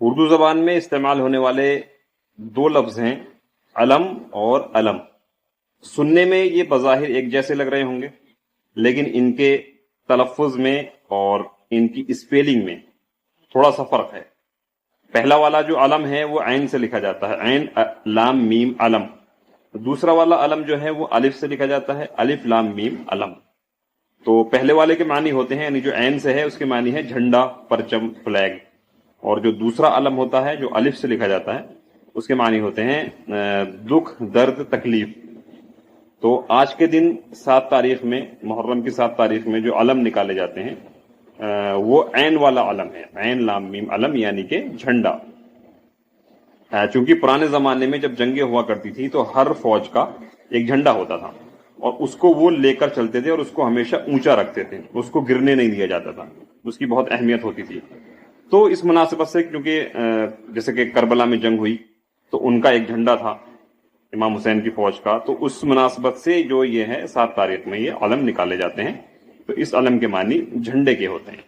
اردو زبان میں استعمال ہونے والے دو لفظ ہیں علم اور علم. سننے میں یہ بظاہر ایک جیسے لگ رہے ہوں گے، لیکن ان کے تلفظ میں اور ان کی اسپیلنگ میں تھوڑا سا فرق ہے. پہلا والا جو علم ہے وہ عین سے لکھا جاتا ہے، عین لام میم علم. دوسرا والا علم جو ہے وہ الف سے لکھا جاتا ہے، الف لام میم علم. تو پہلے والے کے معنی ہوتے ہیں، یعنی جو عین سے ہے اس کے معنی ہے جھنڈا، پرچم، فلیگ. اور جو دوسرا علم ہوتا ہے جو الف سے لکھا جاتا ہے اس کے معنی ہوتے ہیں دکھ، درد، تکلیف. تو آج کے دن 7 تاریخ میں، محرم کی 7 تاریخ میں جو علم نکالے جاتے ہیں وہ عین والا علم ہے، عین لام میم علم، یعنی کہ جھنڈا. چونکہ پرانے زمانے میں جب جنگیں ہوا کرتی تھی تو ہر فوج کا ایک جھنڈا ہوتا تھا اور اس کو وہ لے کر چلتے تھے اور اس کو ہمیشہ اونچا رکھتے تھے، اس کو گرنے نہیں دیا جاتا تھا، اس کی بہت اہمیت ہوتی تھی. تو اس مناسبت سے، کیونکہ جیسے کہ کربلا میں جنگ ہوئی تو ان کا ایک جھنڈا تھا امام حسین کی فوج کا، تو اس مناسبت سے جو یہ ہے 7 تاریخ میں یہ علم نکالے جاتے ہیں. تو اس علم کے معنی جھنڈے کے ہوتے ہیں.